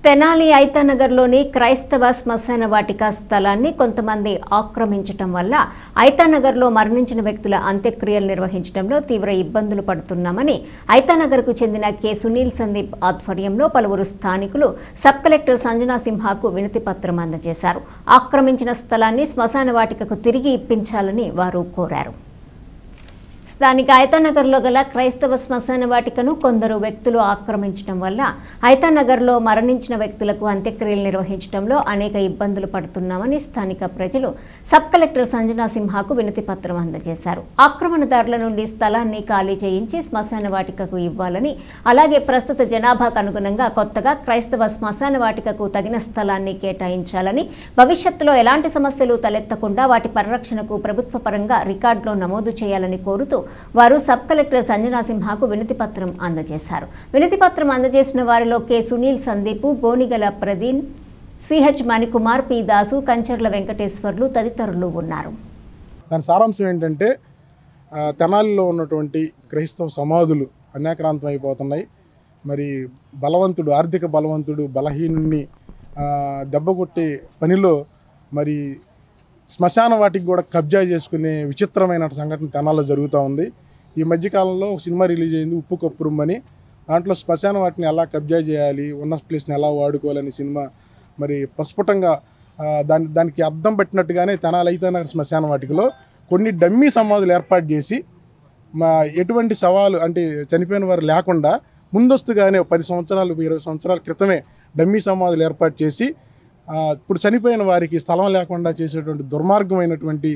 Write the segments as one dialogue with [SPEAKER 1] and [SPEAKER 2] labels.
[SPEAKER 1] తెనాలి ఐతానగర్లోని క్రైస్తవ శ్మశాన వాటిక స్థలాన్ని కొంతమంది ఆక్రమించడం వల్ల ఐతానగర్లో మరణించిన వ్యక్తుల అంత్యక్రియలు నిర్వహించడంలో తీవ్ర ఇబ్బందులు పడుతున్నామని ఐతానగర్కు చెందిన కె సునీల్ సందీప్ ఆధ్వర్యంలో పలువురు స్థానికులు సబ్ కలెక్టర్ సంజనా సింహాకు వినతి పత్రం అందజేశారు. ఆక్రమించిన స్థలాన్ని శ్మశాన వాటికకు తిరిగి ఇప్పించాలని వారు కోరారు. స్థానిక ఐతానగర్లో గల క్రైస్తవ శ్మశాన వాటికను కొందరు వ్యక్తులు ఆక్రమించడం వల్ల ఐతానగర్లో మరణించిన వ్యక్తులకు అంత్యక్రియలు నిర్వహించడంలో అనేక ఇబ్బందులు పడుతున్నామని స్థానిక ప్రజలు సబ్ కలెక్టర్ సంజనా సింహాకు వినతి పత్రం అందజేశారు. ఆక్రమణదారుల నుండి స్థలాన్ని ఖాళీ చేయించి శ్మశాన వాటికకు ఇవ్వాలని, అలాగే ప్రస్తుత జనాభాకు అనుగుణంగా కొత్తగా క్రైస్తవ శ్మశాన వాటికకు తగిన స్థలాన్ని కేటాయించాలని, భవిష్యత్తులో ఎలాంటి సమస్యలు తలెత్తకుండా వాటి పరిరక్షణకు ప్రభుత్వ పరంగా రికార్డులో నమోదు చేయాలని కోరుతూ వారు సబ్ కలెక్టర్ సంజనా సింహాకు వినతి పత్రం అందజేశారు. వినతి పత్రం అందజేసిన వారిలో K Sunil Sandeep, Bonigala Pradeen, CH Manikumar, P Dasu, Kancharla Venkateswarlu తదితరులు ఉన్నారు.
[SPEAKER 2] దాని సారాంశం ఏంటంటే, తెనాలిలో ఉన్నటువంటి క్రైస్తవ సమాధులు అన్యాక్రాంతం అయిపోతున్నాయి. మరి బలవంతుడు, ఆర్థిక బలవంతుడు బలహీనుని దెబ్బకొట్టే పనిలో మరి శ్మశాన వాటికి కూడా కబ్జా చేసుకునే విచిత్రమైన సంఘటన తెనాల్లో జరుగుతూ ఉంది. ఈ మధ్యకాలంలో ఒక సినిమా రిలీజ్ అయింది, ఉప్పు కప్పురం అని. దాంట్లో శ్మశాన వాటిని ఎలా కబ్జా చేయాలి, ఉన్న ప్లేస్ని ఎలా వాడుకోవాలని సినిమా మరి ప్రస్ఫుటంగా దానికి అర్థం పెట్టినట్టుగానే తెనాలి ఐతానగర్ శ్మశాన వాటికలో కొన్ని డమ్మీ సమాధులు ఏర్పాటు చేసి ఎటువంటి సవాలు అంటే చనిపోయిన వారు లేకుండా ముందస్తుగానే 10 సంవత్సరాలు 20 సంవత్సరాల క్రితమే డమ్మీ సమాధులు ఏర్పాటు చేసి ఇప్పుడు చనిపోయిన వారికి స్థలం లేకుండా చేసేటువంటి దుర్మార్గమైనటువంటి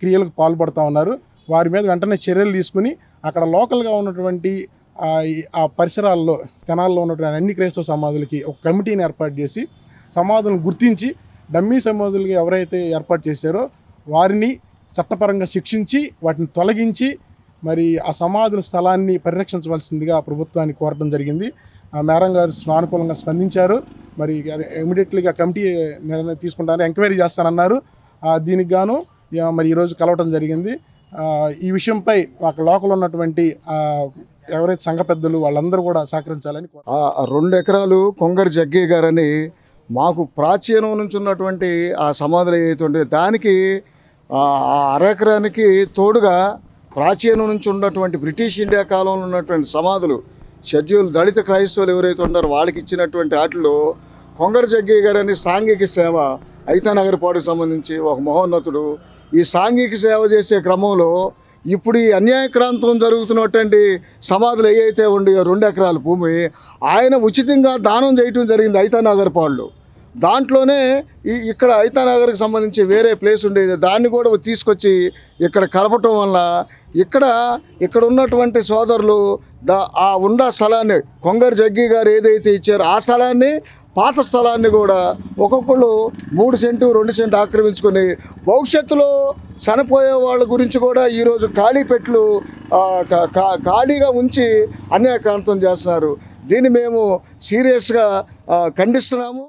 [SPEAKER 2] క్రియలకు పాల్పడుతూ ఉన్నారు. వారి మీద వెంటనే చర్యలు తీసుకుని అక్కడ లోకల్గా ఉన్నటువంటి ఆ పరిసరాల్లో తెనాల్లో ఉన్నటువంటి అన్ని క్రైస్తవ సమాధులకి ఒక కమిటీని ఏర్పాటు చేసి సమాధులను గుర్తించి డమ్మీ సమాధులకి ఎవరైతే ఏర్పాటు చేశారో వారిని చట్టపరంగా శిక్షించి వాటిని తొలగించి మరి ఆ సమాధుల స్థలాన్ని పరిరక్షించవలసిందిగా ప్రభుత్వాన్ని కోరడం జరిగింది. మేడం గారు సానుకూలంగా స్పందించారు. మరి ఇమీడియట్లీగా కమిటీ నిర్ణయం తీసుకుంటారని ఎంక్వైరీ చేస్తానన్నారు. దీనికి గాను మరి ఈరోజు కలవటం జరిగింది. ఈ విషయంపై లోకల్ ఉన్నటువంటి ఎవరైతే సంఘ పెద్దలు వాళ్ళందరూ కూడా సహకరించాలని
[SPEAKER 3] 2 ఎకరాలు కొంగరి జగ్గయ్య గారని మాకు ప్రాచీనం నుంచి ఉన్నటువంటి ఆ సమాధులు ఏదైతే ఉంటే దానికి ఆ అరెకరానికి తోడుగా ప్రాచీనం నుంచి ఉన్నటువంటి బ్రిటిష్ ఇండియా కాలంలో ఉన్నటువంటి సమాధులు షెడ్యూల్ దళిత క్రైస్తవులు ఎవరైతే ఉన్నారో వాళ్ళకి ఇచ్చినటువంటి వాటిలో కొంగర జగ్గయ్య గారని సాంఘిక సేవ ఐతానగర్ పాడుకు సంబంధించి ఒక మహోన్నతుడు ఈ సాంఘిక సేవ చేసే క్రమంలో ఇప్పుడు ఈ అన్యాయక్రాంతం జరుగుతున్నటువంటి సమాధులు ఏవైతే ఉండేవో 2 ఎకరాల భూమి ఆయన ఉచితంగా దానం చేయటం జరిగింది ఐతానగర్ పాడులో. దాంట్లోనే ఇక్కడ ఐతానగర్కి సంబంధించి వేరే ప్లేస్ ఉండేది, దాన్ని కూడా తీసుకొచ్చి ఇక్కడ కలపటం వల్ల ఇక్కడ ఉన్నటువంటి సోదరులు ఆ ఉన్న స్థలాన్ని కొంగర జగ్గయ్య గారు ఏదైతే ఇచ్చారో ఆ స్థలాన్ని, పాత స్థలాన్ని కూడా ఒక్కొక్కళ్ళు 3 సెంటు 2 సెంటు ఆక్రమించుకొని భవిష్యత్తులో చనిపోయే వాళ్ళ గురించి కూడా ఈరోజు ఖాళీ పెట్లు ఖాళీగా ఉంచి అన్యాయకాంతం చేస్తున్నారు. దీన్ని మేము సీరియస్గా ఖండిస్తున్నాము.